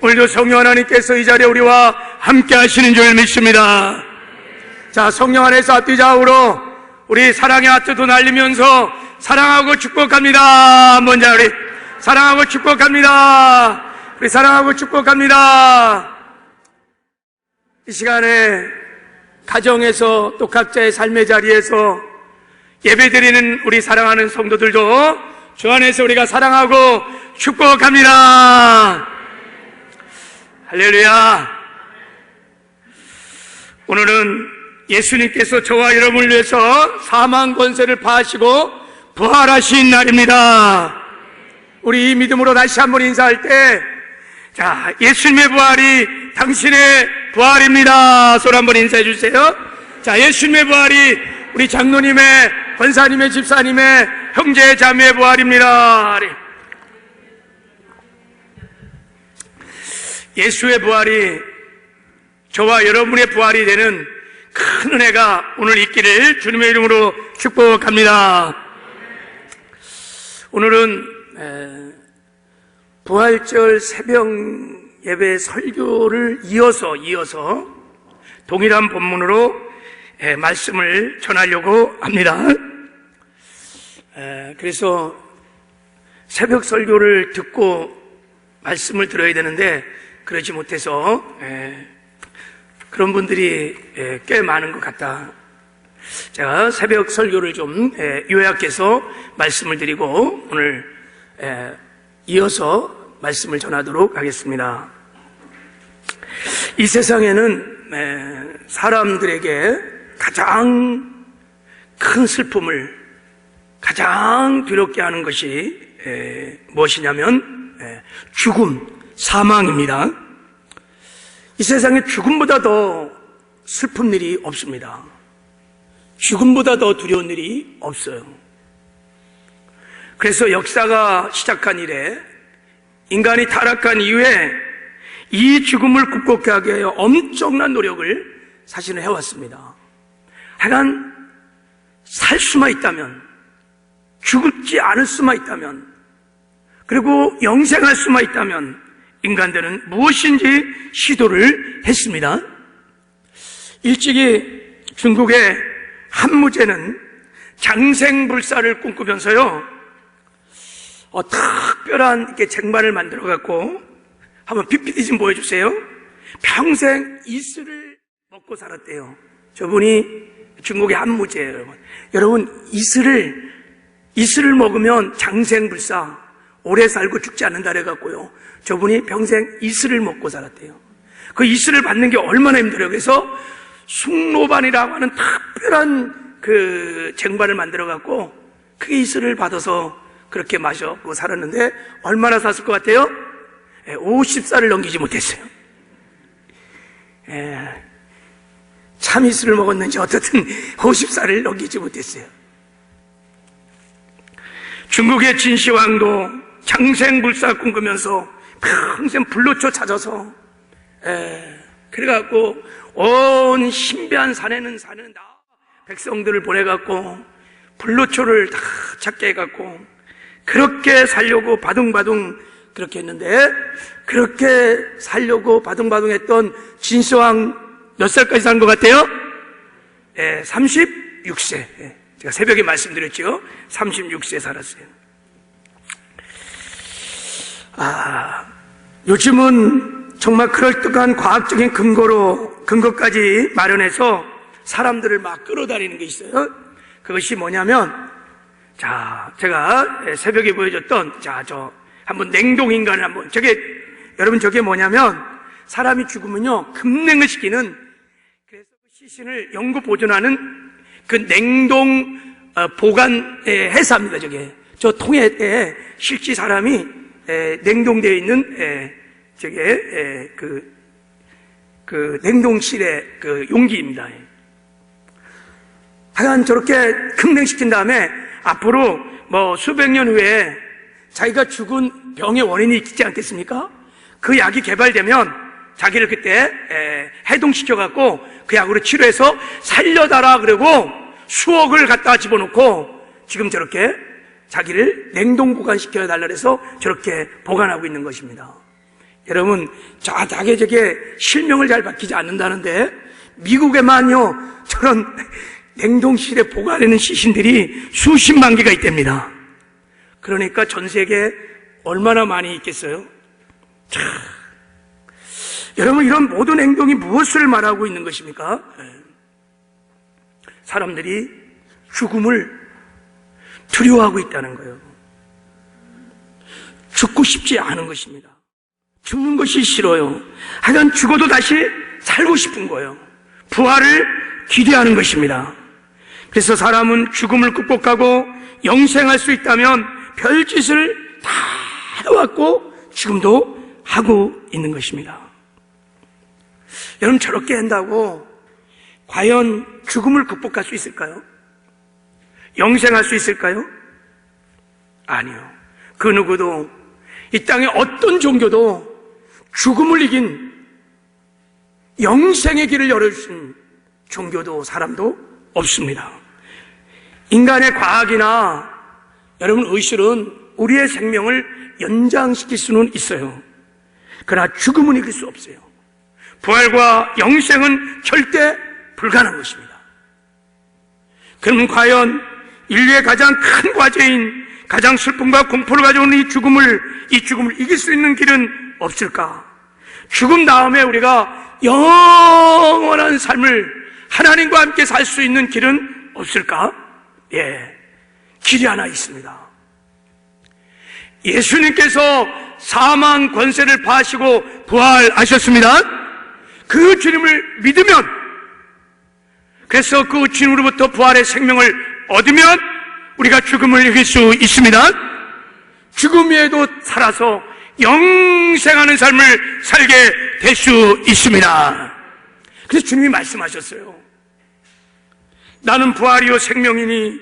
오늘도 성령 하나님께서 이 자리에 우리와 함께 하시는 줄 믿습니다. 자, 성령 안에서 앞뒤 좌우로 우리 사랑의 하트도 날리면서 사랑하고 축복합니다. 먼저 우리 사랑하고 축복합니다. 우리 사랑하고 축복합니다. 이 시간에 가정에서 또 각자의 삶의 자리에서 예배드리는 우리 사랑하는 성도들도 주 안에서 우리가 사랑하고 축복합니다. 할렐루야. 오늘은 예수님께서 저와 여러분을 위해서 사망 권세를 파하시고 부활하신 날입니다. 우리 이 믿음으로 다시 한번 인사할 때, 자, 예수님의 부활이 당신의 부활입니다. 손 한번 인사해 주세요. 자, 예수님의 부활이 우리 장로님의, 권사님의, 집사님의, 형제 자매의 부활입니다. 예수의 부활이 저와 여러분의 부활이 되는 큰 은혜가 오늘 있기를 주님의 이름으로 축복합니다. 오늘은 부활절 새벽 예배 설교를 이어서 동일한 본문으로 말씀을 전하려고 합니다. 그래서 새벽 설교를 듣고 말씀을 들어야 되는데 그러지 못해서 그런 분들이 꽤 많은 것 같다. 제가 새벽 설교를 좀 요약해서 말씀을 드리고 오늘 이어서 말씀을 전하도록 하겠습니다. 이 세상에는 사람들에게 가장 큰 슬픔을 가장 두렵게 하는 것이 무엇이냐면 죽음, 사망입니다. 이 세상에 죽음보다 더 슬픈 일이 없습니다. 죽음보다 더 두려운 일이 없어요. 그래서 역사가 시작한 이래 인간이 타락한 이후에 이 죽음을 극복하게 하기 위하여 엄청난 노력을 사실은 해왔습니다. 하여간 살 수만 있다면, 죽지 않을 수만 있다면, 그리고 영생할 수만 있다면 인간들은 무엇인지 시도를 했습니다. 일찍이 중국의 한무제는 장생불사를 꿈꾸면서요, 특별한 이렇게 쟁반을 만들어 갖고 한번 PPT 좀 보여주세요. 평생 이슬을 먹고 살았대요. 저분이 중국의 한무제예요, 여러분. 여러분, 이슬을 먹으면 장생불사, 오래 살고 죽지 않는다 그래갖고요. 저분이 평생 이슬을 먹고 살았대요. 그 이슬을 받는 게 얼마나 힘들어요. 그래서 숭로반이라고 하는 특별한 그 쟁반을 만들어갖고 그 이슬을 받아서 그렇게 마셔고 살았는데 얼마나 샀을 것 같아요? 50살을 넘기지 못했어요. 참 이슬을 먹었는지 어떻든 50살을 넘기지 못했어요. 중국의 진시황도 장생불사 꿈꾸면서 평생 불로초 찾아서 그래갖고 온 신비한 산에는 다 백성들을 보내갖고 불로초를 다 찾게 해갖고 그렇게 살려고 바둥바둥 그렇게 했는데, 그렇게 살려고 바둥바둥 했던 진시황 몇 살까지 산 것 같아요? 36세. 제가 새벽에 말씀드렸죠. 36세 살았어요. 요즘은 정말 그럴듯한 과학적인 근거까지 마련해서 사람들을 막 끌어다니는 게 있어요. 그것이 뭐냐면, 자, 제가 새벽에 보여줬던, 한번 냉동인간을 여러분 저게 뭐냐면, 사람이 죽으면요, 급냉을 시키는, 그래서 시신을 영구 보존하는 그 냉동 보관 회사입니다, 저게. 저 통에 실제 사람이 냉동되어 있는 그 냉동실의 그 용기입니다. 하여간 저렇게 급냉시킨 다음에 앞으로 수백 년 후에 자기가 죽은 병의 원인이 있지 않겠습니까? 그 약이 개발되면 자기를 그때 해동시켜갖고 그 약으로 치료해서 살려달라 그러고 수억을 갖다 집어넣고 지금 저렇게 자기를 냉동 보관시켜달라 해서 저렇게 보관하고 있는 것입니다. 여러분, 자작에 저게 실명을 잘 밝히지 않는다는데 미국에만요 저런 냉동실에 보관하는 시신들이 수십만 개가 있답니다. 그러니까 전 세계에 얼마나 많이 있겠어요? 자, 여러분, 이런 모든 행동이 무엇을 말하고 있는 것입니까? 사람들이 죽음을 두려워하고 있다는 거예요. 죽고 싶지 않은 것입니다. 죽는 것이 싫어요. 하여간 죽어도 다시 살고 싶은 거예요. 부활을 기대하는 것입니다. 그래서 사람은 죽음을 극복하고 영생할 수 있다면 별짓을 다 해왔고 지금도 하고 있는 것입니다. 여러분, 저렇게 한다고 과연 죽음을 극복할 수 있을까요? 영생할 수 있을까요? 아니요. 그 누구도, 이 땅의 어떤 종교도 죽음을 이긴 영생의 길을 열어주신 종교도 사람도 없습니다. 인간의 과학이나 여러분 의술은 우리의 생명을 연장시킬 수는 있어요. 그러나 죽음은 이길 수 없어요. 부활과 영생은 절대 불가능한 것입니다. 그럼 과연 인류의 가장 큰 과제인 가장 슬픔과 공포를 가져오는 이 죽음을 이길 수 있는 길은 없을까? 죽음 다음에 우리가 영원한 삶을 하나님과 함께 살 수 있는 길은 없을까? 예, 길이 하나 있습니다. 예수님께서 사망 권세를 파하시고 부활하셨습니다. 그 주님을 믿으면, 그래서 그 주님으로부터 부활의 생명을 얻으면 우리가 죽음을 이길 수 있습니다. 죽음 위에도 살아서 영생하는 삶을 살게 될 수 있습니다. 그래서 주님이 말씀하셨어요. 나는 부활이요 생명이니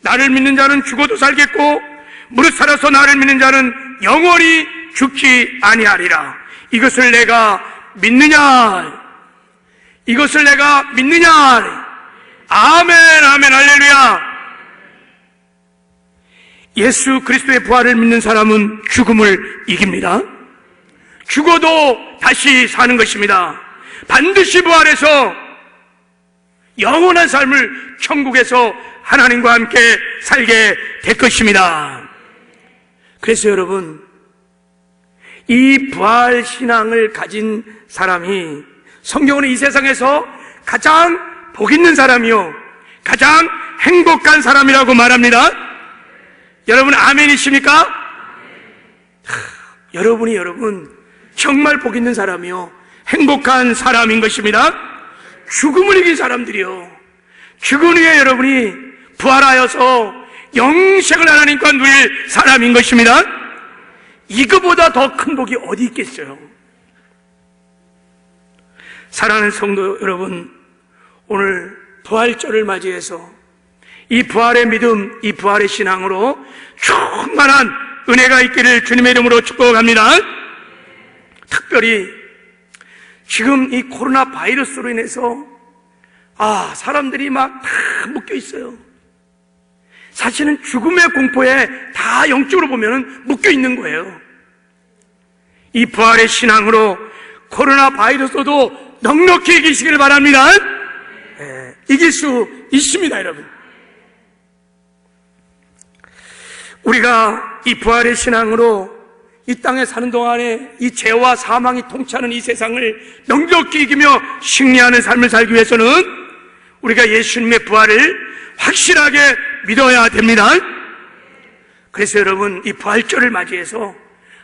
나를 믿는 자는 죽어도 살겠고 무릇 살아서 나를 믿는 자는 영원히 죽지 아니하리라. 이것을 내가 믿느냐? 이것을 내가 믿느냐? 아멘, 아멘, 할렐루야. 예수 그리스도의 부활을 믿는 사람은 죽음을 이깁니다. 죽어도 다시 사는 것입니다. 반드시 부활해서 영원한 삶을 천국에서 하나님과 함께 살게 될 것입니다. 그래서 여러분, 이 부활 신앙을 가진 사람이 성경은 이 세상에서 가장 복 있는 사람이요 가장 행복한 사람이라고 말합니다. 여러분 아멘이십니까? 여러분 정말 복 있는 사람이요 행복한 사람인 것입니다. 죽음을 이긴 사람들이요, 죽은 후에 여러분이 부활하여서 영생을 하나님과 누릴 사람인 것입니다. 이거보다 더 큰 복이 어디 있겠어요? 사랑하는 성도 여러분, 오늘 부활절을 맞이해서 이 부활의 믿음, 이 부활의 신앙으로 충만한 은혜가 있기를 주님의 이름으로 축복합니다. 특별히 지금 이 코로나 바이러스로 인해서 사람들이 막 다 묶여 있어요. 사실은 죽음의 공포에 다 영적으로 보면은 묶여 있는 거예요. 이 부활의 신앙으로 코로나 바이러스도 넉넉히 이기시길 바랍니다. 이길 수 있습니다, 여러분. 우리가 이 부활의 신앙으로 이 땅에 사는 동안에 이 죄와 사망이 통치하는 이 세상을 넉넉히 이기며 승리하는 삶을 살기 위해서는 우리가 예수님의 부활을 확실하게 믿어야 됩니다. 그래서 여러분, 이 부활절을 맞이해서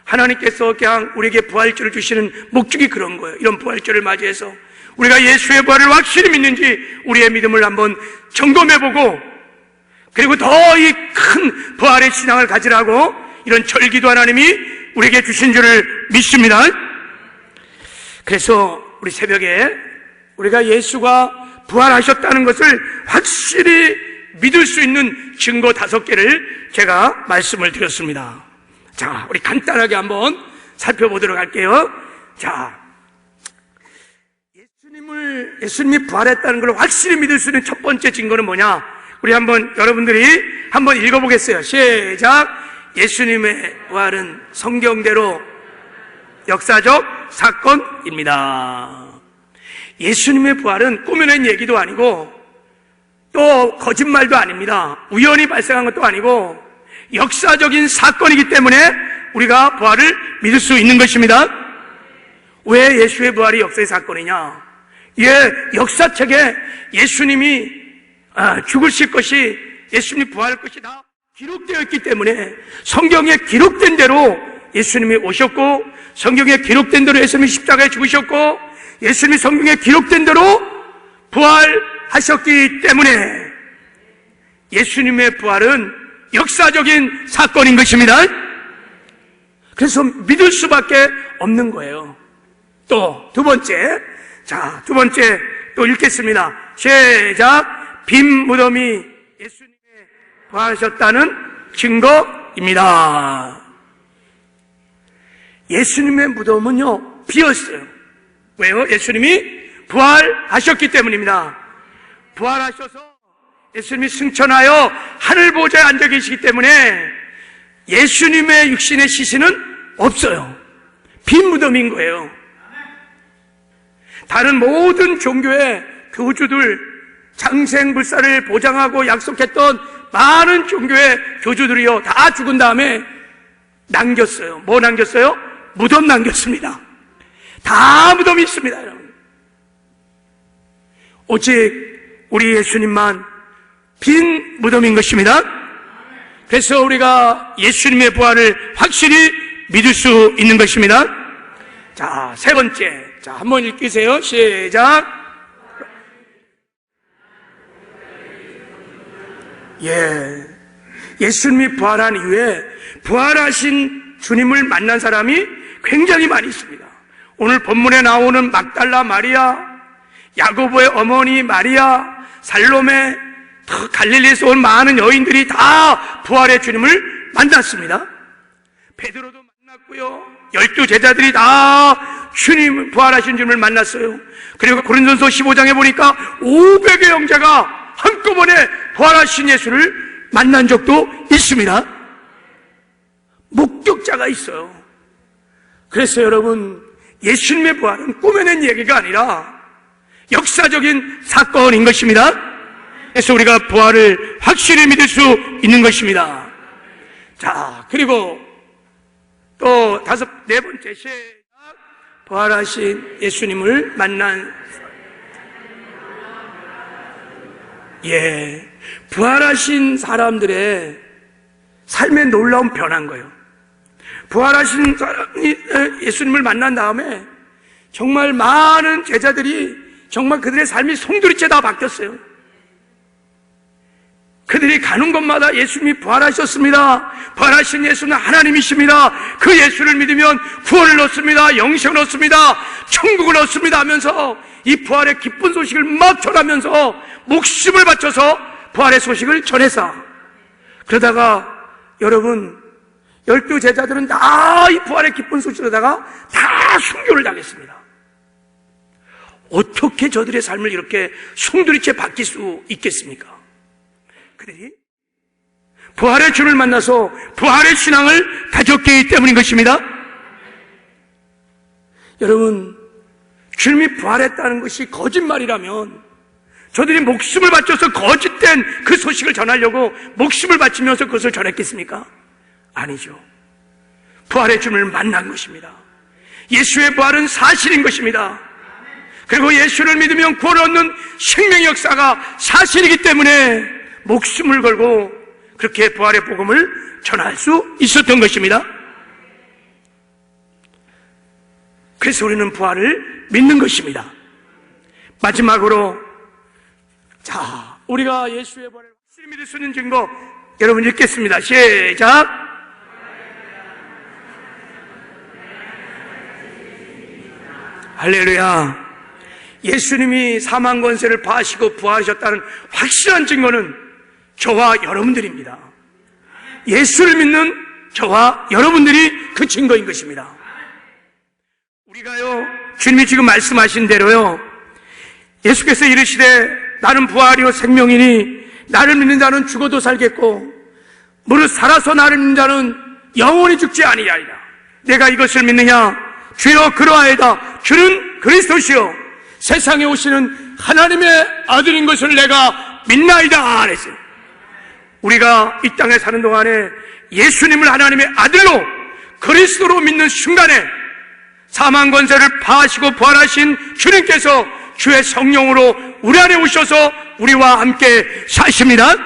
하나님께서 그냥 우리에게 부활절을 주시는 목적이 그런 거예요. 이런 부활절을 맞이해서 우리가 예수의 부활을 확실히 믿는지 우리의 믿음을 한번 점검해보고, 그리고 더 이 큰 부활의 신앙을 가지라고 이런 절기도 하나님이 우리에게 주신 줄을 믿습니다. 그래서 우리 새벽에 우리가 예수가 부활하셨다는 것을 확실히 믿을 수 있는 증거 5개를 제가 말씀을 드렸습니다. 자, 우리 간단하게 한번 살펴보도록 할게요. 자, 예수님이 부활했다는 걸 확실히 믿을 수 있는 첫 번째 증거는 뭐냐? 우리 여러분들이 한번 읽어보겠어요. 시작. 예수님의 부활은 성경대로 역사적 사건입니다. 예수님의 부활은 꾸며낸 얘기도 아니고 또 거짓말도 아닙니다. 우연히 발생한 것도 아니고 역사적인 사건이기 때문에 우리가 부활을 믿을 수 있는 것입니다. 왜 예수의 부활이 역사의 사건이냐? 역사책에 예수님이 죽으실 것이, 예수님이 부활할 것이 다 기록되어 있기 때문에 성경에 기록된 대로 예수님이 오셨고, 성경에 기록된 대로 예수님이 십자가에 죽으셨고, 예수님이 성경에 기록된 대로 부활하셨기 때문에 예수님의 부활은 역사적인 사건인 것입니다. 그래서 믿을 수밖에 없는 거예요. 또 두 번째, 두 번째 또 읽겠습니다. 시작. 빈 무덤이 예수님의 부활하셨다는 증거입니다. 예수님의 무덤은요, 비었어요. 왜요? 예수님이 부활하셨기 때문입니다. 부활하셔서 예수님이 승천하여 하늘 보좌에 앉아 계시기 때문에 예수님의 육신의 시신은 없어요. 빈 무덤인 거예요. 다른 모든 종교의 교주들, 장생불사를 보장하고 약속했던 많은 종교의 교주들이요, 다 죽은 다음에 남겼어요. 뭐 남겼어요? 무덤 남겼습니다. 다 무덤이 있습니다, 여러분. 오직 우리 예수님만 빈 무덤인 것입니다. 그래서 우리가 예수님의 부활을 확실히 믿을 수 있는 것입니다. 자, 세 번째. 자, 한번 읽으세요. 시작. 예수님이 부활한 이후에 부활하신 주님을 만난 사람이 굉장히 많이 있습니다. 오늘 본문에 나오는 막달라 마리아, 야고보의 어머니 마리아, 살로메, 갈릴리에서 온 많은 여인들이 다 부활의 주님을 만났습니다. 베드로도 만났고요, 12 제자들이 다 주님, 부활하신 주님을 만났어요. 그리고 고린도전서 15장에 보니까 500의 형제가 한꺼번에 부활하신 예수를 만난 적도 있습니다. 목격자가 있어요. 그래서 여러분, 예수님의 부활은 꾸며낸 얘기가 아니라 역사적인 사건인 것입니다. 그래서 우리가 부활을 확실히 믿을 수 있는 것입니다. 자, 그리고 또 네 번째, 시작. 부활하신 예수님을 만난, 부활하신 사람들의 삶의 놀라운 변화인 거예요. 부활하신 사람이 예수님을 만난 다음에 정말 많은 제자들이 정말 그들의 삶이 송두리째 다 바뀌었어요. 그들이 가는 곳마다 예수님이 부활하셨습니다. 부활하신 예수는 하나님이십니다. 그 예수를 믿으면 구원을 얻습니다. 영생을 얻습니다. 천국을 얻습니다 하면서 이 부활의 기쁜 소식을 막 전하면서 목숨을 바쳐서 부활의 소식을 전해서, 그러다가 여러분, 12 제자들은 다 이 부활의 기쁜 소식을 하다가 다 순교를 당했습니다. 어떻게 저들의 삶을 이렇게 송두리째 바뀔 수 있겠습니까? 그들이 부활의 주를 만나서 부활의 신앙을 가졌기 때문인 것입니다. 여러분, 주님이 부활했다는 것이 거짓말이라면 저들이 목숨을 바쳐서 거짓된 그 소식을 전하려고 목숨을 바치면서 그것을 전했겠습니까? 아니죠. 부활의 주님을 만난 것입니다. 예수의 부활은 사실인 것입니다. 그리고 예수를 믿으면 구원 얻는 생명의 역사가 사실이기 때문에 목숨을 걸고 그렇게 부활의 복음을 전할 수 있었던 것입니다. 그래서 우리는 부활을 믿는 것입니다. 마지막으로, 자, 우리가 예수의 부활을 확실히 믿을 수 있는 증거, 여러분 읽겠습니다. 시작. 할렐루야. 예수님이 사망 권세를 파하시고 부활하셨다는 확실한 증거는 저와 여러분들입니다. 예수를 믿는 저와 여러분들이 그 증거인 것입니다. 우리가요, 주님이 지금 말씀하신 대로요, 예수께서 이르시되 나는 부활이요 생명이니 나를 믿는 자는 죽어도 살겠고 무릇 살아서 나를 믿는 자는 영원히 죽지 아니하리라. 내가 이것을 믿느냐? 주여 그러하이다. 주는 그리스도시요 세상에 오시는 하나님의 아들인 것을 내가 믿나이다 그랬어요. 우리가 이 땅에 사는 동안에 예수님을 하나님의 아들로 그리스도로 믿는 순간에 사망 권세를 파하시고 부활하신 주님께서 주의 성령으로 우리 안에 오셔서 우리와 함께 사십니다.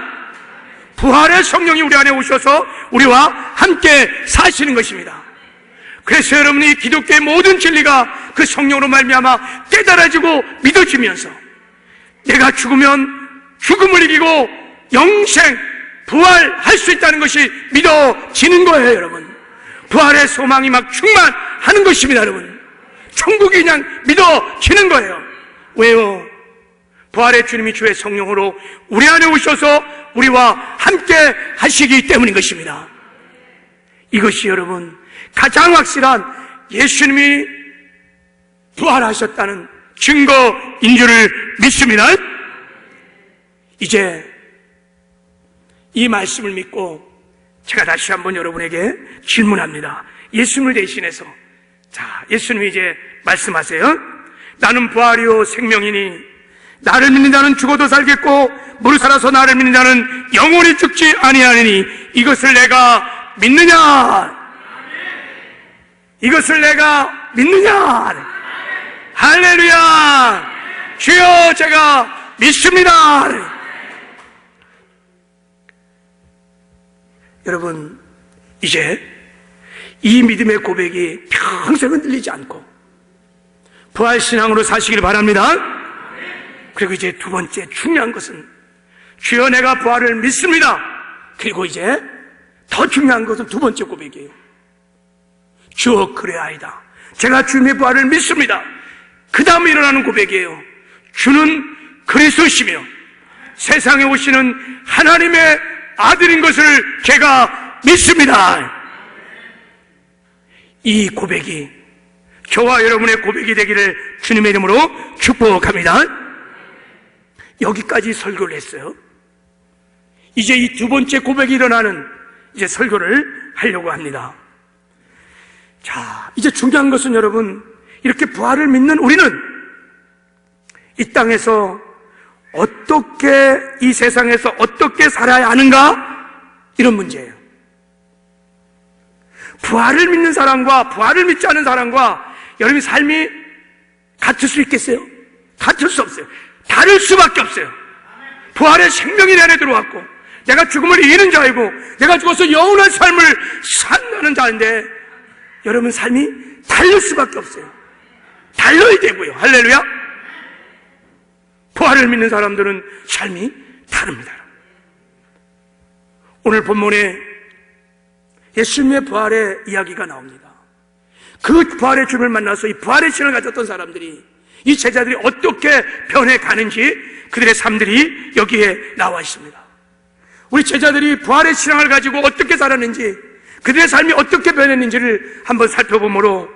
부활의 성령이 우리 안에 오셔서 우리와 함께 사시는 것입니다. 그래서 여러분이 기독교의 모든 진리가 그 성령으로 말미암아 깨달아지고 믿어지면서 내가 죽으면 죽음을 이기고 영생 부활할 수 있다는 것이 믿어지는 거예요. 여러분, 부활의 소망이 막 충만하는 것입니다. 여러분, 천국이 그냥 믿어지는 거예요. 왜요? 부활의 주님이 주의 성령으로 우리 안에 오셔서 우리와 함께 하시기 때문인 것입니다. 이것이 여러분 가장 확실한 예수님이 부활하셨다는 증거인 줄을 믿습니다. 이제 이 말씀을 믿고 제가 다시 한번 여러분에게 질문합니다. 예수님을 대신해서, 자, 예수님이 이제 말씀하세요. 나는 부활이요 생명이니 나를 믿는 자는 죽어도 살겠고 무릇 살아서 나를 믿는 자는 영원히 죽지 아니하리니 이것을 내가 믿느냐? 이것을 내가 믿느냐? 할렐루야! 주여 제가 믿습니다. 여러분, 이제 이 믿음의 고백이 평생 흔들리지 않고 부활신앙으로 사시길 바랍니다. 그리고 이제 두 번째 중요한 것은 주여 내가 부활을 믿습니다. 그리고 이제 더 중요한 것은 두 번째 고백이에요. 주여 그래아이다. 제가 주님의 부활을 믿습니다. 그 다음에 일어나는 고백이에요. 주는 그리스도시며 세상에 오시는 하나님의 아들인 것을 제가 믿습니다. 이 고백이 저와 여러분의 고백이 되기를 주님의 이름으로 축복합니다. 여기까지 설교를 했어요. 이제 이 두 번째 고백이 일어나는 이제 설교를 하려고 합니다. 자, 이제 중요한 것은 여러분, 이렇게 부활을 믿는 우리는 이 땅에서 어떻게, 이 세상에서 어떻게 살아야 하는가? 이런 문제예요. 부활을 믿는 사람과 부활을 믿지 않은 사람과 여러분의 삶이 같을 수 있겠어요? 같을 수 없어요. 다를 수밖에 없어요. 부활의 생명이 내 안에 들어왔고 내가 죽음을 이기는 자이고 내가 죽어서 영원한 삶을 산다는 자인데 여러분 삶이 다를 수밖에 없어요. 달라야 되고요. 할렐루야. 부활을 믿는 사람들은 삶이 다릅니다. 오늘 본문에 예수님의 부활의 이야기가 나옵니다. 그 부활의 주님을 만나서 이 부활의 신을 가졌던 사람들이, 이 제자들이 어떻게 변해가는지 그들의 삶들이 여기에 나와 있습니다. 우리 제자들이 부활의 신앙을 가지고 어떻게 살았는지, 그들의 삶이 어떻게 변했는지를 한번 살펴보므로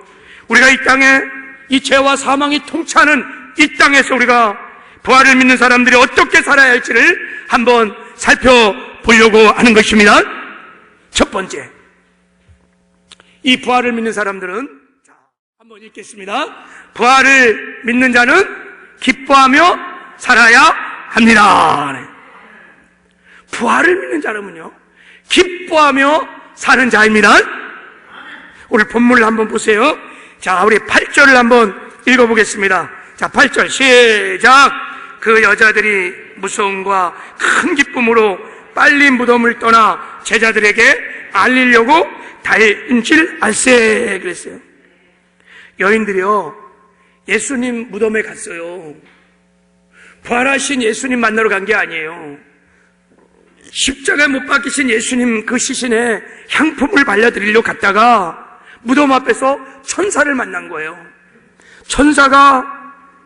우리가 이 땅에 이 죄와 사망이 통치하는 이 땅에서 우리가 부활을 믿는 사람들이 어떻게 살아야 할지를 한번 살펴보려고 하는 것입니다. 첫 번째, 이 부활을 믿는 사람들은, 자, 한번 읽겠습니다. 부활을 믿는 자는 기뻐하며 살아야 합니다. 부활을 믿는 자는요, 기뻐하며 사는 자입니다. 우리 본문을 한번 보세요. 자, 우리 8절을 한번 읽어보겠습니다. 자, 8절 시작. 그 여자들이 무서움과 큰 기쁨으로 빨리 무덤을 떠나 제자들에게 알리려고 달인질 알세 그랬어요. 여인들이요, 예수님 무덤에 갔어요. 부활하신 예수님 만나러 간 게 아니에요. 십자가에 못 박히신 예수님 그 시신에 향품을 발라드리려고 갔다가 무덤 앞에서 천사를 만난 거예요. 천사가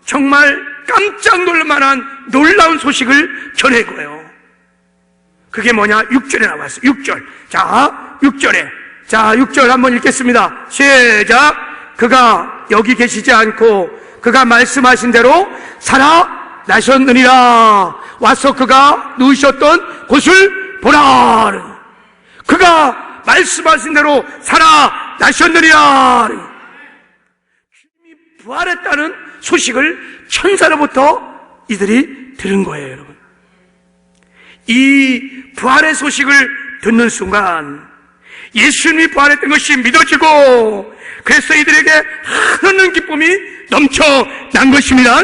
정말 깜짝 놀랄 만한 놀라운 소식을 전한 거예요. 그게 뭐냐? 6절에 나왔어요. 6절. 자, 6절에. 자, 6절 한번 읽겠습니다. 시작. 그가 여기 계시지 않고 그가 말씀하신 대로 살아나셨느니라. 와서 그가 누우셨던 곳을 보라. 그가 말씀하신 대로 살아나셨느니라. 부활했다는 소식을 천사로부터 이들이 들은 거예요, 여러분. 이 부활의 소식을 듣는 순간 예수님이 부활했던 것이 믿어지고, 그래서 이들에게 하는 기쁨이 넘쳐난 것입니다.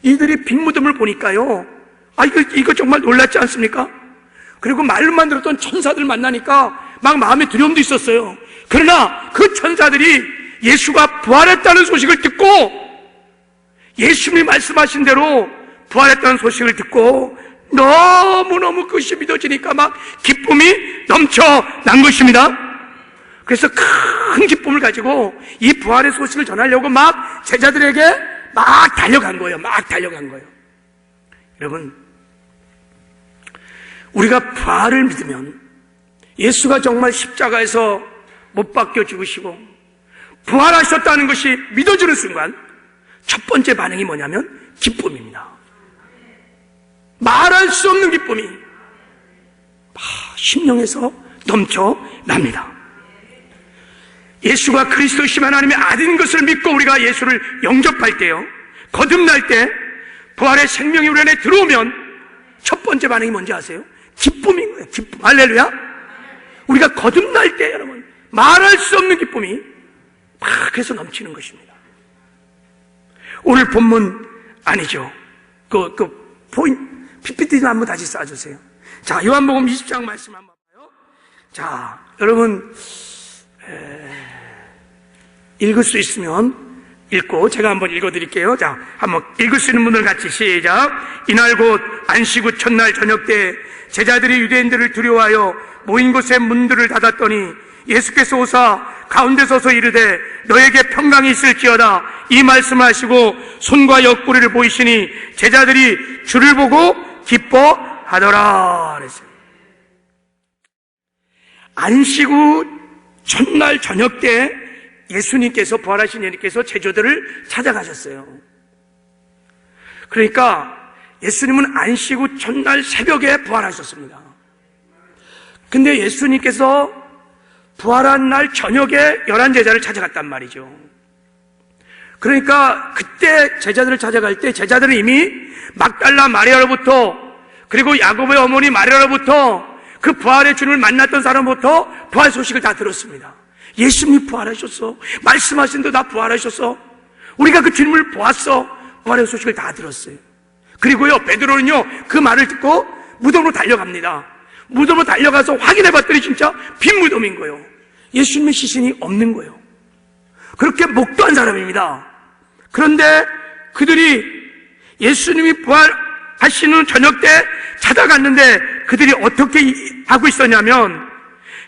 이들이 빈 무덤을 보니까요, 이거 정말 놀랐지 않습니까? 그리고 말로만 들었던 천사들 만나니까 막 마음에 두려움도 있었어요. 그러나 그 천사들이 예수가 부활했다는 소식을 듣고, 예수님이 말씀하신 대로 부활했다는 소식을 듣고 너무너무 그것이 믿어지니까 막 기쁨이 넘쳐난 것입니다. 그래서 큰 기쁨을 가지고 이 부활의 소식을 전하려고 막 제자들에게 막 달려간 거예요. 여러분, 우리가 부활을 믿으면, 예수가 정말 십자가에서 못 박혀 죽으시고 부활하셨다는 것이 믿어지는 순간 첫 번째 반응이 뭐냐면 기쁨입니다. 말할 수 없는 기쁨이 심령에서 넘쳐납니다. 예수가 그리스도이신 하나님의 아들인 것을 믿고 우리가 예수를 영접할 때요, 거듭날 때 부활의 생명이 우리 안에 들어오면 첫 번째 반응이 뭔지 아세요? 기쁨인 거예요. 기쁨. 할렐루야. 우리가 거듭날 때 여러분, 말할 수 없는 기쁨이 막 해서 넘치는 것입니다. 오늘 본문 아니죠. PPT 좀 한번 다시 쏴주세요. 자, 요한복음 20장 말씀 한번 봐요. 자, 여러분, 읽을 수 있으면 읽고 제가 한번 읽어드릴게요. 자, 한번 읽을 수 있는 분들 같이 시작. 이날 곧 안식 후 첫날 저녁 때 제자들이 유대인들을 두려워하여 모인 곳의 문들을 닫았더니 예수께서 오사 가운데 서서 이르되 너에게 평강이 있을지어다 이 말씀을 하시고 손과 옆구리를 보이시니 제자들이 주를 보고 기뻐하더라 그랬어요. 안식 후 첫날 저녁 때 예수님께서, 부활하신 예수님께서 제자들을 찾아가셨어요. 그러니까 예수님은 안식 후 첫날 새벽에 부활하셨습니다. 근데 예수님께서 부활한 날 저녁에 11제자를 찾아갔단 말이죠. 그러니까 그때 제자들을 찾아갈 때 제자들은 이미 막달라 마리아로부터, 그리고 야고보의 어머니 마리아로부터, 그 부활의 주님을 만났던 사람부터 부활 소식을 다 들었습니다. 예수님이 부활하셨어. 말씀하신 대로 다 부활하셨어. 우리가 그 주님을 보았어. 부활의 소식을 다 들었어요. 그리고요, 베드로는요, 그 말을 듣고 무덤으로 달려갑니다. 무덤으로 달려가서 확인해 봤더니 진짜 빈 무덤인 거예요. 예수님의 시신이 없는 거예요. 그렇게 목도한 사람입니다. 그런데 그들이 예수님이 부활하시는 저녁 때 찾아갔는데 그들이 어떻게 하고 있었냐면,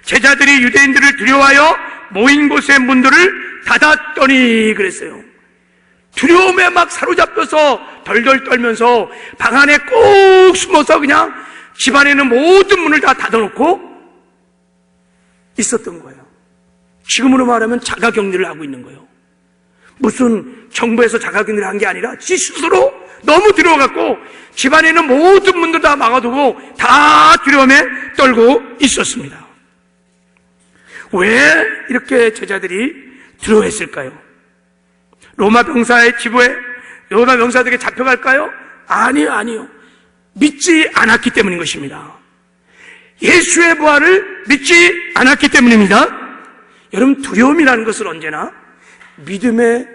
제자들이 유대인들을 두려워하여 모인 곳의 문들을 닫았더니 그랬어요. 두려움에 막 사로잡혀서 덜덜 떨면서 방 안에 꼭 숨어서 그냥 집안에 있는 모든 문을 다 닫아놓고 있었던 거예요. 지금으로 말하면 자가격리를 하고 있는 거예요. 무슨 정부에서 자가격리를 한 게 아니라 지 스스로 너무 두려워갖고 집안에 있는 모든 문들 다 막아두고 다 두려움에 떨고 있었습니다. 왜 이렇게 제자들이 두려워했을까요? 로마 병사의 지부에 로마 병사들에게 잡혀갈까요? 아니요. 믿지 않았기 때문인 것입니다. 예수의 부활을 믿지 않았기 때문입니다. 여러분, 두려움이라는 것은 언제나 믿음의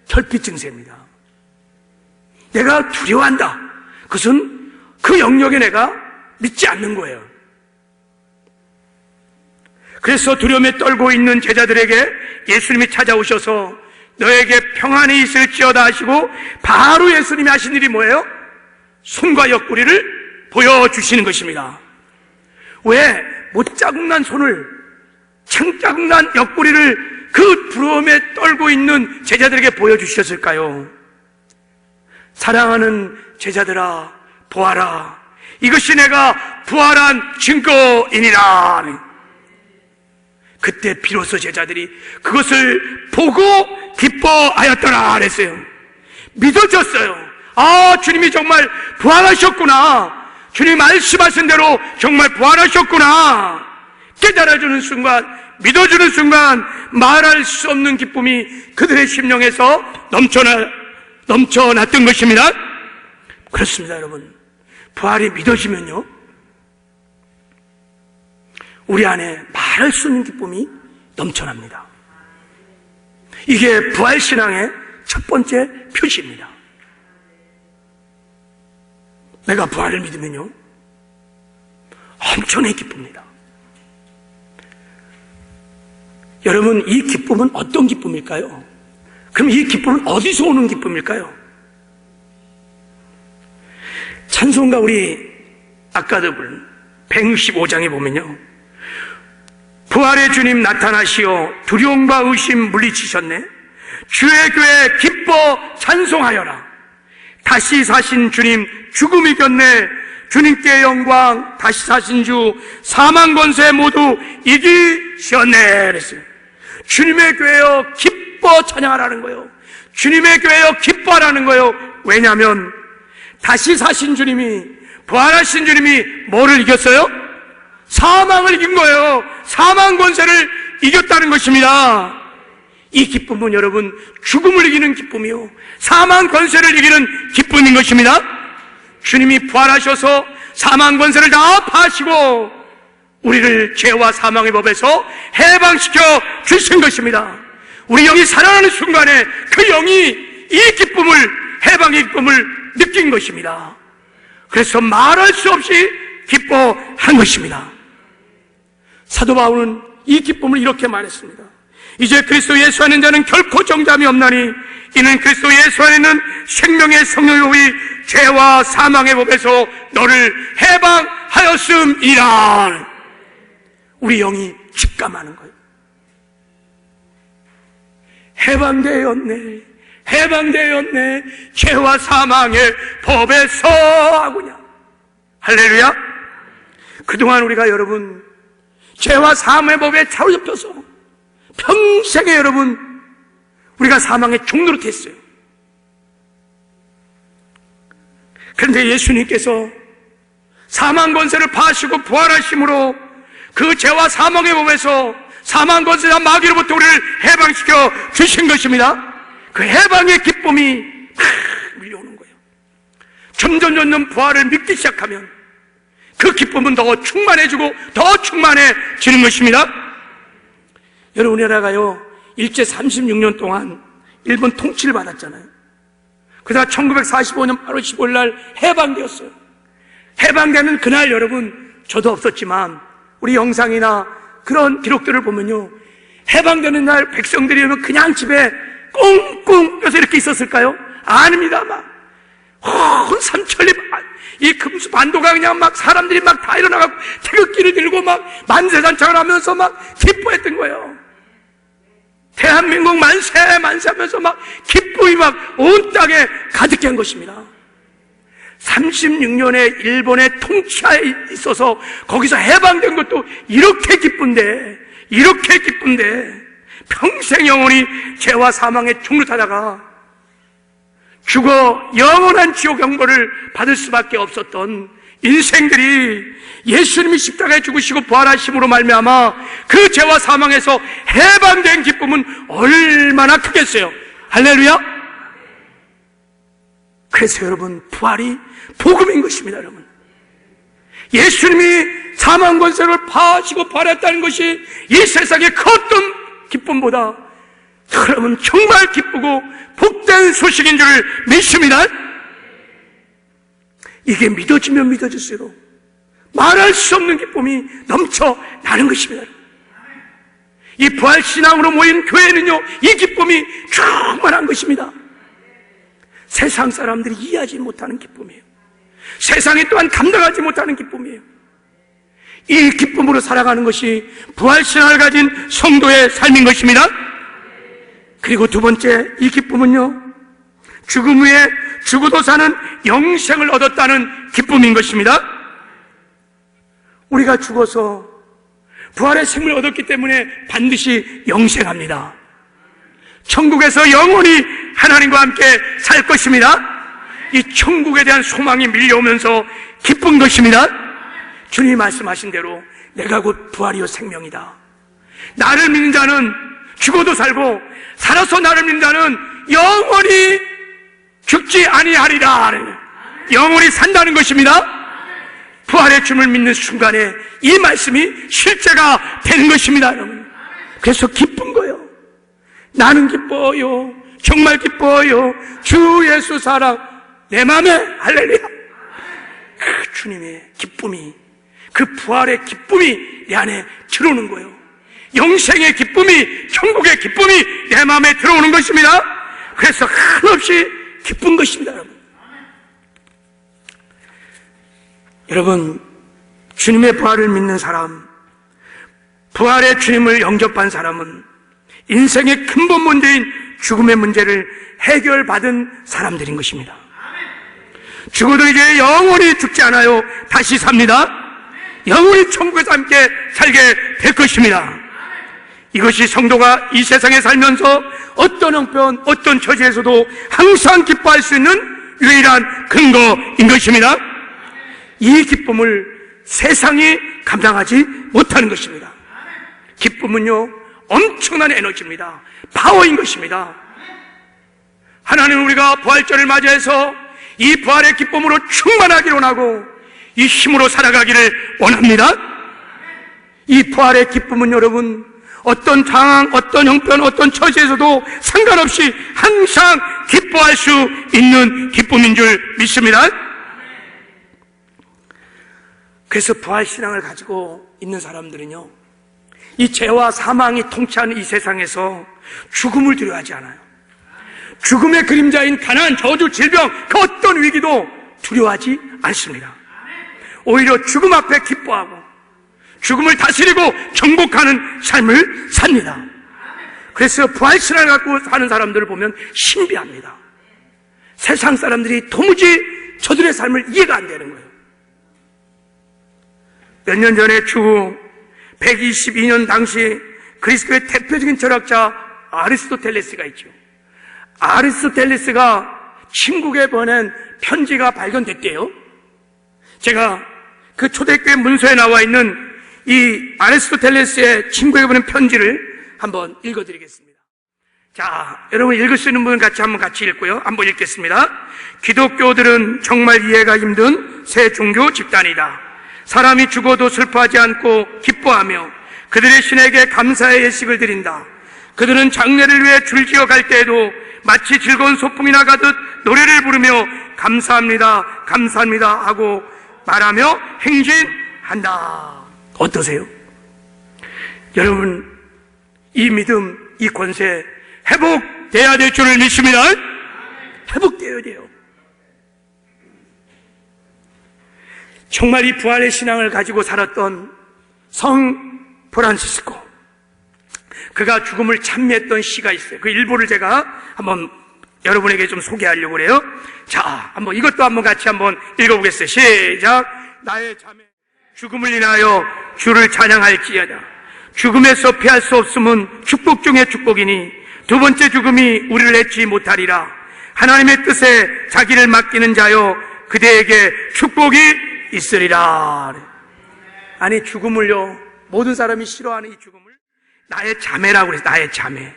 결핍 증세입니다. 내가 두려워한다. 그것은 그 영역에 내가 믿지 않는 거예요. 그래서 두려움에 떨고 있는 제자들에게 예수님이 찾아오셔서 너에게 평안이 있을지어다 하시고 바로 예수님이 하신 일이 뭐예요? 손과 옆구리를 보여주시는 것입니다. 왜 못자국난 손을, 창자국난 옆구리를 그 두려움에 떨고 있는 제자들에게 보여주셨을까요? 사랑하는 제자들아, 보아라. 이것이 내가 부활한 증거이니라. 그때 비로소 제자들이 그것을 보고 기뻐하였더라 그랬어요. 믿어졌어요. 아, 주님이 정말 부활하셨구나. 주님 말씀하신 대로 정말 부활하셨구나. 깨달아주는 순간 믿어주는 순간 말할 수 없는 기쁨이 그들의 심령에서 넘쳐났던 것입니다. 그렇습니다, 여러분. 부활이 믿어지면요, 우리 안에 말할 수 없는 기쁨이 넘쳐납니다. 이게 부활신앙의 첫 번째 표시입니다. 내가 부활을 믿으면요, 엄청나게 기쁩니다. 여러분, 이 기쁨은 어떤 기쁨일까요? 그럼 이 기쁨은 어디서 오는 기쁨일까요? 찬송가 우리 아까도 부른 165장에 보면요, 부활의 주님 나타나시어 두려움과 의심 물리치셨네. 주의 교회 기뻐 찬송하여라. 다시 사신 주님 죽음 이겼네. 주님께 영광. 다시 사신 주 사망 권세 모두 이기셨네. 그랬어요. 주님의 교회여 기뻐 찬양하라는 거예요. 주님의 교회여 기뻐하라는 거예요. 왜냐하면 다시 사신 주님이, 부활하신 주님이 뭐를 이겼어요? 사망을 이긴 거예요. 사망 권세를 이겼다는 것입니다. 이 기쁨은 여러분, 죽음을 이기는 기쁨이요, 사망 권세를 이기는 기쁨인 것입니다. 주님이 부활하셔서 사망 권세를 다 파시고 우리를 죄와 사망의 법에서 해방시켜 주신 것입니다. 우리 영이 살아나는 순간에 그 영이 이 기쁨을, 해방의 기쁨을 느낀 것입니다. 그래서 말할 수 없이 기뻐한 것입니다. 사도 바울은 이 기쁨을 이렇게 말했습니다. 이제 그리스도 예수 안에 자는 결코 정잠이 없나니 이는 그리스도 예수 안에 있는 생명의 성령의 죄와 사망의 법에서 너를 해방하였음이라. 우리 영이 직감하는 거예요. 해방되었네, 해방되었네, 죄와 사망의 법에서 하구냐. 할렐루야. 그동안 우리가 여러분 죄와 사망의 법에 사로잡혀서 평생에 여러분 우리가 사망의 종노릇 했어요. 그런데 예수님께서 사망 권세를 파시고 부활하심으로 그 죄와 사망의 법에서, 사망 권세와 마귀로부터 우리를 해방시켜 주신 것입니다. 그 해방의 기쁨이 밀려오는 거예요. 점점 부활을 믿기 시작하면 그 기쁨은 더 충만해지고 더 충만해지는 것입니다. 여러분, 우리나라가요 일제 36년 동안 일본 통치를 받았잖아요. 그러다 1945년 8월 15일 날 해방되었어요. 해방되는 그날 여러분, 저도 없었지만 우리 영상이나 그런 기록들을 보면요, 해방되는 날 백성들이 그냥 집에 꽁꽁 껴서 이렇게 있었을까요? 아닙니다. 막 삼천리 이 금수 반도가 그냥 막 사람들이 막 다 일어나가고 태극기를 들고 막 만세잔창을 하면서 막 기뻐했던 거예요. 대한민국 만세 만세 하면서 막 기쁨이 막 온 땅에 가득히 한 것입니다. 36년의 일본의 통치하에 있어서 거기서 해방된 것도 이렇게 기쁜데 평생 영원히 죄와 사망에 종노릇하다가 죽어 영원한 지옥 형벌을 받을 수밖에 없었던 인생들이 예수님이 십자가에 죽으시고 부활하심으로 말미암아 그 죄와 사망에서 해방된 기쁨은 얼마나 크겠어요. 할렐루야. 그래서 여러분, 부활이 복음인 것입니다. 여러분, 예수님이 사망 권세를 파하시고 부활했다는 것이 이 세상의 그 어떤 기쁨보다 여러분 정말 기쁘고 복된 소식인 줄을 믿습니다. 이게 믿어지면 믿어질수록 말할 수 없는 기쁨이 넘쳐나는 것입니다. 이 부활신앙으로 모인 교회는요, 이 기쁨이 충만한 것입니다. 세상 사람들이 이해하지 못하는 기쁨이에요. 세상이 또한 감당하지 못하는 기쁨이에요. 이 기쁨으로 살아가는 것이 부활신앙을 가진 성도의 삶인 것입니다. 그리고 두 번째, 이 기쁨은요, 죽음 후에 죽어도 사는 영생을 얻었다는 기쁨인 것입니다. 우리가 죽어서 부활의 생명을 얻었기 때문에 반드시 영생합니다. 천국에서 영원히 하나님과 함께 살 것입니다. 이 천국에 대한 소망이 밀려오면서 기쁜 것입니다. 주님이 말씀하신 대로 내가 곧 부활이요 생명이다. 나를 믿는 자는 죽어도 살고 살아서 나를 믿는 자는 영원히 죽지 아니하리라. 영원히 산다는 것입니다. 부활의 주님을 믿는 순간에 이 말씀이 실제가 되는 것입니다, 여러분. 그래서 기쁜 거예요. 나는 기뻐요. 정말 기뻐요. 주 예수 사랑 내 마음에 할렐루야. 그 주님의 기쁨이, 그 부활의 기쁨이 내 안에 들어오는 거예요. 영생의 기쁨이, 천국의 기쁨이 내 마음에 들어오는 것입니다. 그래서 한없이 기쁜 것입니다, 여러분. 여러분, 주님의 부활을 믿는 사람, 부활의 주님을 영접한 사람은 인생의 근본 문제인 죽음의 문제를 해결받은 사람들인 것입니다. 죽어도 이제 영원히 죽지 않아요. 다시 삽니다. 영원히 천국에서 함께 살게 될 것입니다. 이것이 성도가 이 세상에 살면서 어떤 형편, 어떤 처지에서도 항상 기뻐할 수 있는 유일한 근거인 것입니다. 이 기쁨을 세상이 감당하지 못하는 것입니다. 기쁨은요, 엄청난 에너지입니다. 파워인 것입니다. 하나님은 우리가 부활절을 맞이해서 이 부활의 기쁨으로 충만하기를 원하고 이 힘으로 살아가기를 원합니다. 이 부활의 기쁨은 여러분, 어떤 상황, 어떤 형편, 어떤 처지에서도 상관없이 항상 기뻐할 수 있는 기쁨인 줄 믿습니다. 그래서 부활신앙을 가지고 있는 사람들은요, 이 죄와 사망이 통치하는 이 세상에서 죽음을 두려워하지 않아요. 죽음의 그림자인 가난, 저주, 질병, 그 어떤 위기도 두려워하지 않습니다. 오히려 죽음 앞에 기뻐하고 죽음을 다스리고 정복하는 삶을 삽니다. 그래서 부활신앙을 갖고 사는 사람들을 보면 신비합니다. 세상 사람들이 도무지 저들의 삶을 이해가 안 되는 거예요. 몇 년 전에 주후 122년 당시 그리스도의 대표적인 철학자 아리스토텔레스가 있죠. 아리스토텔레스가 친구에게 보낸 편지가 발견됐대요. 제가 그 초대교회 문서에 나와 있는 이 아리스토텔레스의 친구에게 보낸 편지를 한번 읽어드리겠습니다. 자, 여러분 읽을 수 있는 분은 한번 같이 읽고요. 한번 읽겠습니다. 기독교들은 정말 이해가 힘든 새 종교 집단이다. 사람이 죽어도 슬퍼하지 않고 기뻐하며 그들의 신에게 감사의 예식을 드린다. 그들은 장례를 위해 줄지어 갈 때에도 마치 즐거운 소풍이 나가듯 노래를 부르며 감사합니다, 감사합니다 하고 말하며 행진한다. 어떠세요? 여러분, 이 믿음, 이 권세 회복돼야 될 줄을 믿습니다. 회복되어야 돼요. 정말 이 부활의 신앙을 가지고 살았던 성 프란시스코, 그가 죽음을 찬미했던 시가 있어요. 그 일부를 제가 한번 여러분에게 좀 소개하려고 그래요. 자, 한번 이것도 한번 같이 한번 읽어보겠어요. 시작. 나의 자매 죽음을 인하여 주를 찬양할지어다. 죽음에서 피할 수 없음은 축복 중의 축복이니 두 번째 죽음이 우리를 해치 못하리라. 하나님의 뜻에 자기를 맡기는 자여 그대에게 축복이 있으리라. 아니, 죽음을요, 모든 사람이 싫어하는 이 죽음을 나의 자매라고 그래서 나의 자매.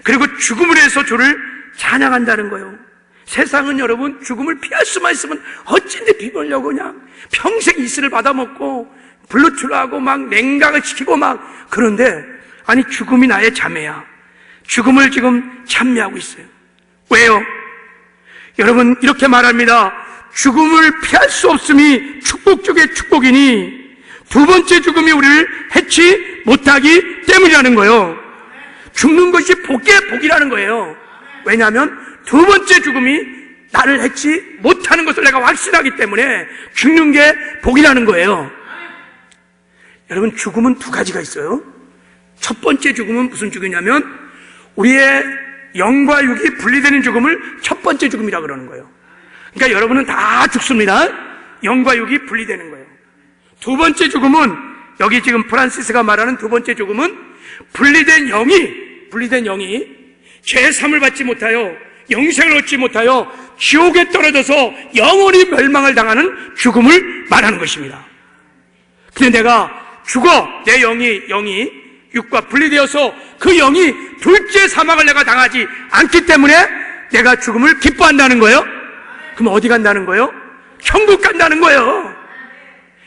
그리고 죽음을 해서 주를 찬양한다는 거예요. 세상은 여러분 죽음을 피할 수만 있으면 어찌인데 비보려고 그냥 평생 이슬을 받아먹고 블루투르하고 막 냉각을 시키고 막 그런데, 아니 죽음이 나의 자매야. 죽음을 지금 찬미하고 있어요. 왜요? 여러분 이렇게 말합니다. 죽음을 피할 수 없음이 축복 중의 축복이니 두 번째 죽음이 우리를 해치 못하기 때문이라는 거예요. 죽는 것이 복의 복이라는 거예요. 왜냐하면 두 번째 죽음이 나를 해치 못하는 것을 내가 확신하기 때문에 죽는 게 복이라는 거예요. 여러분, 죽음은 두 가지가 있어요. 첫 번째 죽음은 무슨 죽음이냐면 우리의 영과 육이 분리되는 죽음을 첫 번째 죽음이라고 그러는 거예요. 그러니까 여러분은 다 죽습니다. 영과 육이 분리되는 거예요. 두 번째 죽음은, 여기 지금 프란시스가 말하는 두 번째 죽음은 분리된 영이 죄의 삶을 받지 못하여 영생을 얻지 못하여 지옥에 떨어져서 영원히 멸망을 당하는 죽음을 말하는 것입니다. 근데 내가 죽어, 내 영이 육과 분리되어서 그 영이 둘째 사망을 내가 당하지 않기 때문에 내가 죽음을 기뻐한다는 거예요. 그럼 어디 간다는 거예요? 천국 간다는 거예요.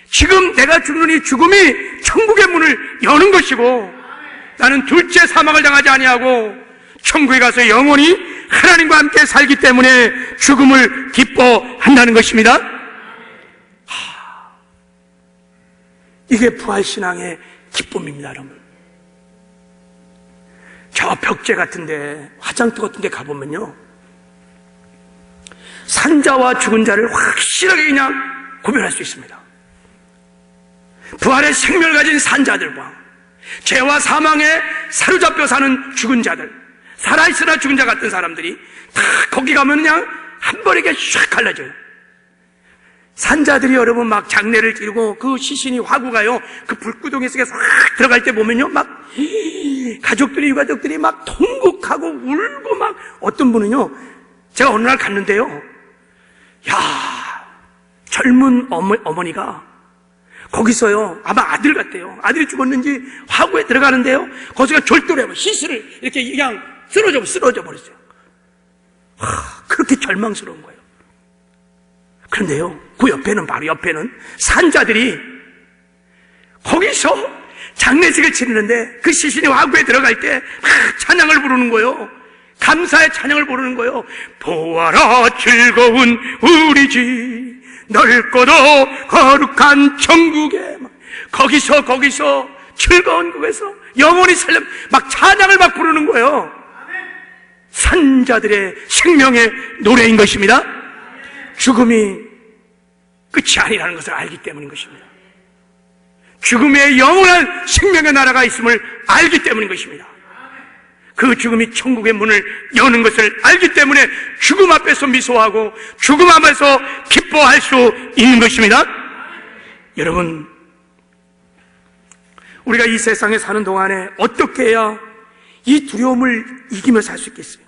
지금 내가 죽는 이 죽음이 천국의 문을 여는 것이고, 나는 둘째 사망을 당하지 아니하고 천국에 가서 영원히 하나님과 함께 살기 때문에 죽음을 기뻐한다는 것입니다. 이게 부활신앙의 기쁨입니다, 여러분. 저 벽제 같은데, 화장터 같은데 가보면요, 산자와 죽은 자를 확실하게 그냥 구별할 수 있습니다. 부활의 생명을 가진 산자들과 죄와 사망에 사로잡혀 사는 죽은 자들, 살아있으나 죽은 자 같은 사람들이 다 거기 가면 그냥 한 번에 샥 갈라져요. 산자들이 여러분 막 장례를 지르고 그 시신이 화구가요, 그 불구덩이 속에 싹 들어갈 때 보면요, 막 유가족들이 막 통곡하고 울고, 막 어떤 분은요, 제가 어느 날 갔는데요, 야, 젊은 어머니가 거기서요, 아마 아들 같대요. 아들이 죽었는지 화구에 들어가는데요, 거기가 졸도를 해요. 시신을 이렇게 그냥 쓰러져 버렸어요. 그렇게 절망스러운 거예요. 그런데요, 그 옆에는, 바로 옆에는 산자들이 거기서 장례식을 치르는데 그 시신이 화구에 들어갈 때 찬양을 부르는 거예요. 감사의 찬양을 부르는 거예요. 보아라 즐거운 우리 집, 넓고도 거룩한 천국에, 거기서 즐거운 곳에서 영원히 살려 막 찬양을 막 부르는 거예요. 산자들의 생명의 노래인 것입니다. 죽음이 끝이 아니라는 것을 알기 때문인 것입니다. 죽음의 영원한 생명의 나라가 있음을 알기 때문인 것입니다. 그 죽음이 천국의 문을 여는 것을 알기 때문에 죽음 앞에서 미소하고 죽음 앞에서 기뻐할 수 있는 것입니다. 여러분, 우리가 이 세상에 사는 동안에 어떻게 해야 이 두려움을 이기며 살 수 있겠어요?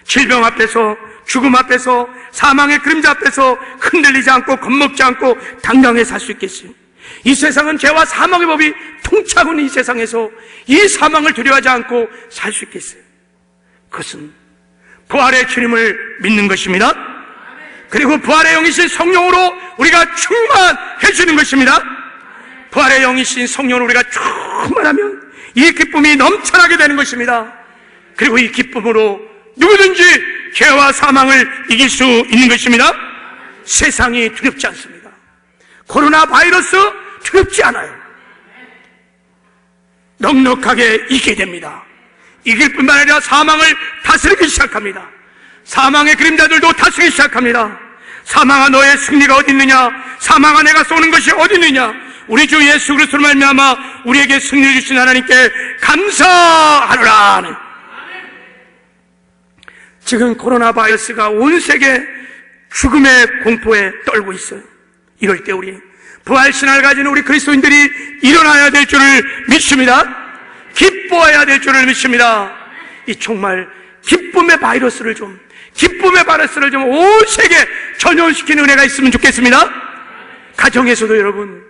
질병 앞에서, 죽음 앞에서, 사망의 그림자 앞에서 흔들리지 않고 겁먹지 않고 당당히 살 수 있겠어요? 이 세상은 죄와 사망의 법이 통치하고 있는 이 세상에서 이 사망을 두려워하지 않고 살 수 있겠어요? 그것은 부활의 주님을 믿는 것입니다. 그리고 부활의 영이신 성령으로 우리가 충만해지는 것입니다. 부활의 영이신 성령으로 우리가 충만하면 이 기쁨이 넘쳐나게 되는 것입니다. 그리고 이 기쁨으로 누구든지 죄와 사망을 이길 수 있는 것입니다. 세상이 두렵지 않습니다. 코로나 바이러스 두렵지 않아요. 넉넉하게 이기게 됩니다. 이길 뿐만 아니라 사망을 다스리기 시작합니다. 사망의 그림자들도 다스리기 시작합니다. 사망아, 너의 승리가 어디 있느냐? 사망아, 내가 쏘는 것이 어디 있느냐? 우리 주 예수 그리스도로 말미암아 우리에게 승리를 주신 하나님께 감사하노라. 지금 코로나 바이러스가 온 세계 죽음의 공포에 떨고 있어요. 이럴 때 우리 부활신앙을 가진 우리 그리스도인들이 일어나야 될 줄을 믿습니다. 기뻐해야 될 줄을 믿습니다. 이 정말 기쁨의 바이러스를 좀 온 세계 전염시키는 은혜가 있으면 좋겠습니다. 가정에서도 여러분,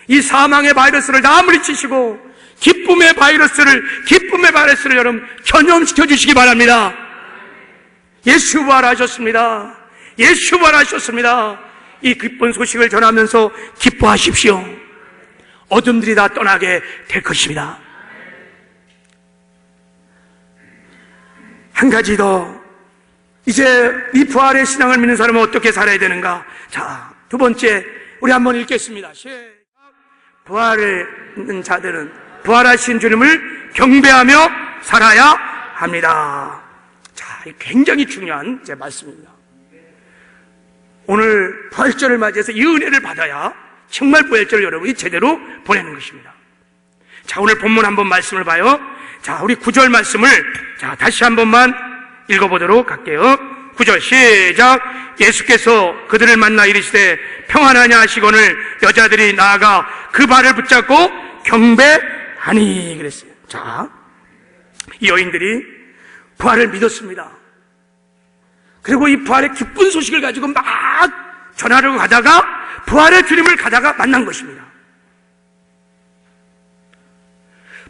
이 사망의 바이러스를 다 물리치시고 기쁨의 바이러스를 여러분 전염시켜 주시기 바랍니다. 예수 부활하셨습니다. 예수 부활하셨습니다. 이 기쁜 소식을 전하면서 기뻐하십시오. 어둠들이 다 떠나게 될 것입니다. 한 가지 더, 이제 이 부활의 신앙을 믿는 사람은 어떻게 살아야 되는가? 자, 두 번째 우리 한번 읽겠습니다. 부활을 믿는 자들은 부활하신 주님을 경배하며 살아야 합니다. 자, 굉장히 중요한 제 말씀입니다. 오늘 부활절을 맞이해서 이 은혜를 받아야 정말 부활절을 여러분이 제대로 보내는 것입니다. 자, 오늘 본문 한번 말씀을 봐요. 자, 우리 9절 말씀을 자 다시 한 번만 읽어보도록 할게요. 9절 시작. 예수께서 그들을 만나 이르시되 평안하냐 하시거늘 여자들이 나아가 그 발을 붙잡고 경배하니 그랬어요. 자, 이 여인들이 부활을 믿었습니다. 그리고 이 부활의 기쁜 소식을 가지고 막 전하려고 가다가 부활의 주님을 가다가 만난 것입니다.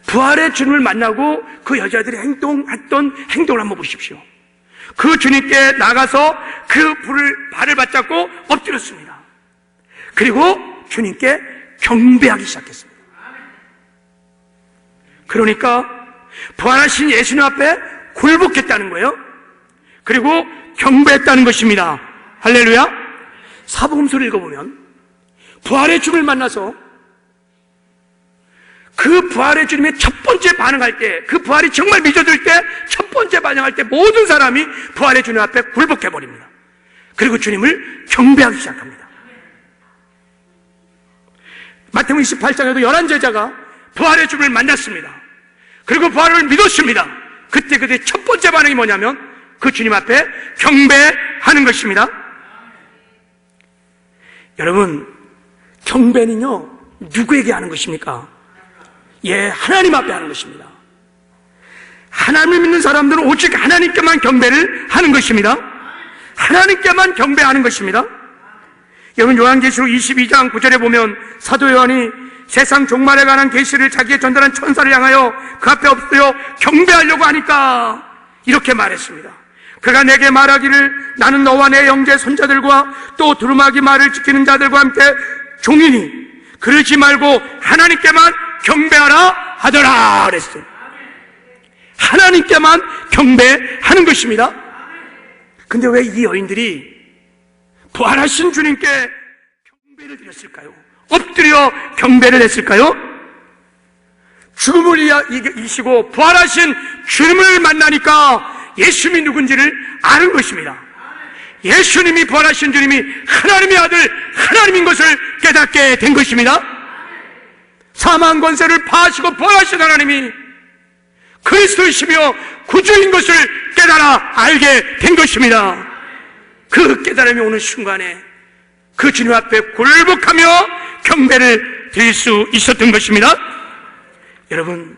부활의 주님을 만나고 그 여자들이 했던 행동을 한번 보십시오. 그 주님께 나가서 그 발을 받잡고 엎드렸습니다. 그리고 주님께 경배하기 시작했습니다. 그러니까 부활하신 예수님 앞에 굴복했다는 거예요. 그리고 경배했다는 것입니다. 할렐루야. 사복음서를 읽어보면 부활의 주님을 만나서 그 부활의 주님의 첫 번째 반응할 때, 그 부활이 정말 믿어질 때 첫 번째 반응할 때 모든 사람이 부활의 주님 앞에 굴복해버립니다. 그리고 주님을 경배하기 시작합니다. 마태복음 28장에도 11제자가 부활의 주님을 만났습니다. 그리고 부활을 믿었습니다. 그때 첫 번째 반응이 뭐냐면 그 주님 앞에 경배하는 것입니다. 여러분, 경배는요 누구에게 하는 것입니까? 하나님 앞에 하는 것입니다. 하나님을 믿는 사람들은 오직 하나님께만 경배를 하는 것입니다. 하나님께만 경배하는 것입니다. 여러분, 요한계시록 22장 9절에 보면 사도 요한이 세상 종말에 관한 계시를 자기의 전달한 천사를 향하여 그 앞에 엎드려 경배하려고 하니까 이렇게 말했습니다. 그가 내게 말하기를 나는 너와 내 형제 손자들과 또 두루마기 말을 지키는 자들과 함께 종이니 그러지 말고 하나님께만 경배하라 하더라 그랬어요. 하나님께만 경배하는 것입니다. 근데 왜 이 여인들이 부활하신 주님께 경배를 드렸을까요? 엎드려 경배를 했을까요? 죽음을 이기시고 부활하신 주님을 만나니까 예수님이 누군지를 아는 것입니다. 예수님이 부활하신 주님이 하나님의 아들 하나님인 것을 깨닫게 된 것입니다. 사망 권세를 파하시고 부활하신 하나님이 그리스도이시며 구주인 것을 깨달아 알게 된 것입니다. 그 깨달음이 오는 순간에 그 주님 앞에 굴복하며 경배를 드릴 수 있었던 것입니다. 여러분,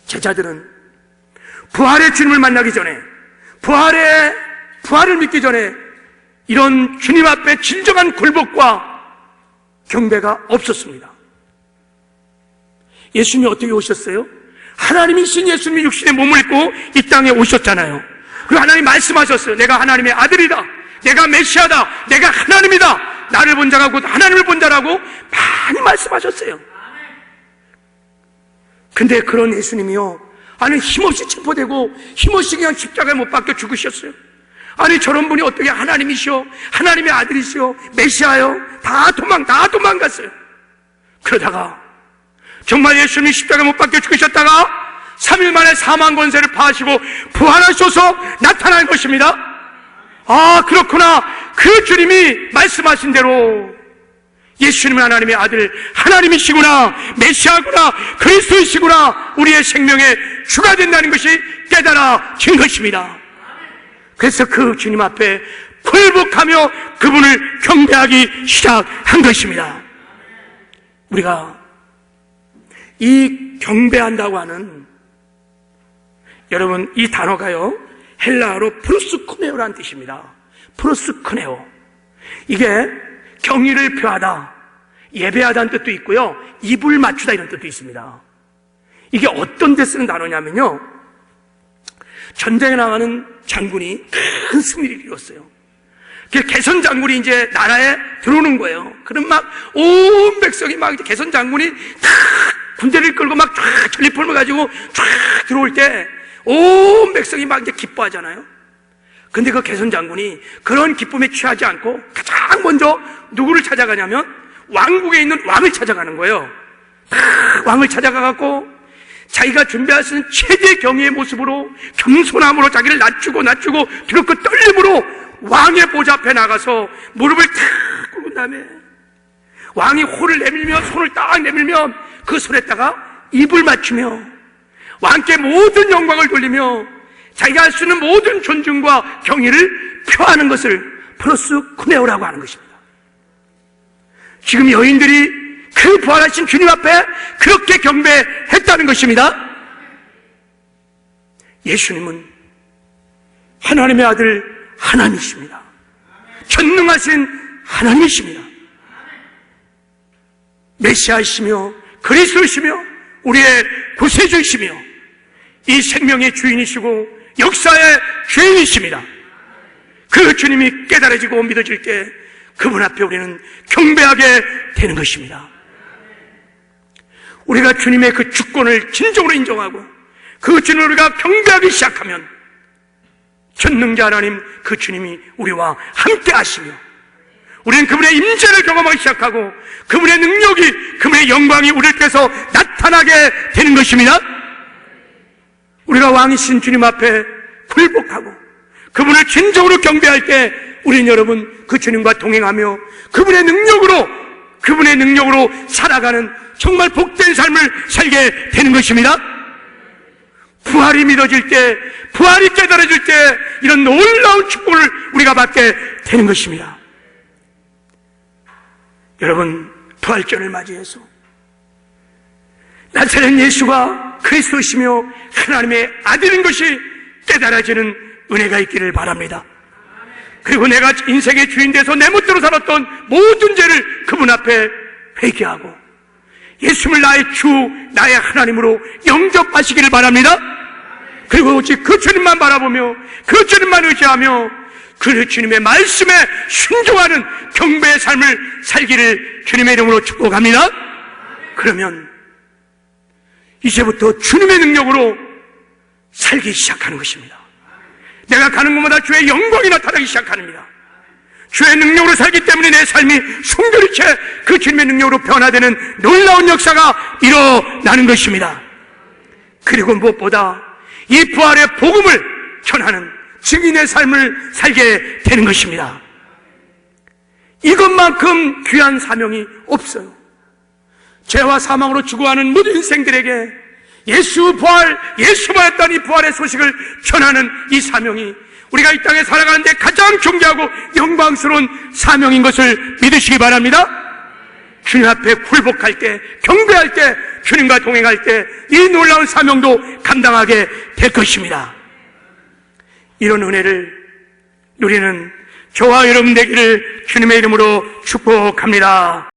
제자들은 부활의 주님을 만나기 전에, 부활을 믿기 전에 이런 주님 앞에 진정한 굴복과 경배가 없었습니다. 예수님이 어떻게 오셨어요? 하나님이신 예수님이 육신의 몸을 입고 이 땅에 오셨잖아요. 그리고 하나님이 말씀하셨어요. 내가 하나님의 아들이다. 내가 메시아다. 내가 하나님이다. 나를 본 자가 곧 하나님을 본 자라고 많이 말씀하셨어요. 근데 그런 예수님이요, 힘없이 체포되고 힘없이 그냥 십자가에 못 박혀 죽으셨어요. 저런 분이 어떻게 하나님이시오, 하나님의 아들이시오, 메시아요? 다 도망갔어요. 그러다가 정말 예수님이 십자가에 못 박혀 죽으셨다가 3일 만에 사망 권세를 파하시고 부활하셔서 나타난 것입니다. 그렇구나. 그 주님이 말씀하신 대로 예수님은 하나님의 아들, 하나님이시구나, 메시아구나, 그리스도이시구나, 우리의 생명의 주가 된다는 것이 깨달아진 것입니다. 그래서 그 주님 앞에 굴복하며 그분을 경배하기 시작한 것입니다. 우리가 이 경배한다고 하는, 여러분, 이 단어가요 헬라어로 프로스쿠네오라는 뜻입니다. 프로스쿠네오. 이게 경의를 표하다, 예배하다는 뜻도 있고요, 입을 맞추다 이런 뜻도 있습니다. 이게 어떤 데 쓰는 단어냐면요, 전쟁에 나가는 장군이 큰 승리를 이뤘어요. 개선 장군이 이제 나라에 들어오는 거예요. 그럼 막 온 백성이 막 개선 장군이 군대를 끌고 막 쫙 전리품을 가지고 쫙 들어올 때 온 백성이 막 이제 기뻐하잖아요. 근데 그 개선 장군이 그런 기쁨에 취하지 않고 가장 먼저 누구를 찾아가냐면 왕국에 있는 왕을 찾아가는 거예요. 왕을 찾아가갖고 자기가 준비하신 최대 경의의 모습으로 겸손함으로 자기를 낮추고 뒤로 그 떨림으로 왕의 보좌 앞에 나가서 무릎을 탁 꿇은 다음에 왕이 호를 내밀며 손을 딱 내밀면 그 손에다가 입을 맞추며 왕께 모든 영광을 돌리며 자기가 할 수 있는 모든 존중과 경의를 표하는 것을 프로스쿠네오라고 하는 것입니다. 지금 여인들이 그 부활하신 주님 앞에 그렇게 경배했다는 것입니다. 예수님은 하나님의 아들 하나님이십니다. 전능하신 하나님이십니다. 메시아이시며 그리스도이시며 우리의 구세주이시며 이 생명의 주인이시고 역사의 주인이십니다. 그 주님이 깨달아지고 믿어질 때 그분 앞에 우리는 경배하게 되는 것입니다. 우리가 주님의 그 주권을 진정으로 인정하고 그 주님을 우리가 경배하기 시작하면 전능자 하나님 그 주님이 우리와 함께 하시며 우리는 그분의 임재를 경험하기 시작하고 그분의 능력이, 그분의 영광이 우리를 통해서 나타나게 되는 것입니다. 우리가 왕이신 주님 앞에 굴복하고 그분을 진정으로 경배할 때 우리는 여러분 그 주님과 동행하며 그분의 능력으로 살아가는 정말 복된 삶을 살게 되는 것입니다. 부활이 믿어질 때, 부활이 깨달아질 때 이런 놀라운 축복을 우리가 받게 되는 것입니다. 여러분, 부활절을 맞이해서 나사렛 예수가 그리스도시며 하나님의 아들인 것이 깨달아지는 은혜가 있기를 바랍니다. 그리고 내가 인생의 주인 돼서 내 멋대로 살았던 모든 죄를 그분 앞에 회개하고 예수를 나의 주, 나의 하나님으로 영접하시기를 바랍니다. 그리고 오직 그 주님만 바라보며 그 주님만 의지하며 그 주님의 말씀에 순종하는 경배의 삶을 살기를 주님의 이름으로 축복합니다. 그러면 이제부터 주님의 능력으로 살기 시작하는 것입니다. 내가 가는 곳마다 주의 영광이 나타나기 시작합니다. 주의 능력으로 살기 때문에 내 삶이 순결이체 그 주님의 능력으로 변화되는 놀라운 역사가 일어나는 것입니다. 그리고 무엇보다 이 부활의 복음을 전하는 증인의 삶을 살게 되는 것입니다. 이것만큼 귀한 사명이 없어요. 죄와 사망으로 죽어가는 모든 인생들에게 예수 부활했던 이 부활의 소식을 전하는 이 사명이 우리가 이 땅에 살아가는데 가장 존귀하고 영광스러운 사명인 것을 믿으시기 바랍니다. 주님 앞에 굴복할 때, 경배할 때, 주님과 동행할 때 이 놀라운 사명도 감당하게 될 것입니다. 이런 은혜를 누리는 저와 여러분 되기를 주님의 이름으로 축복합니다.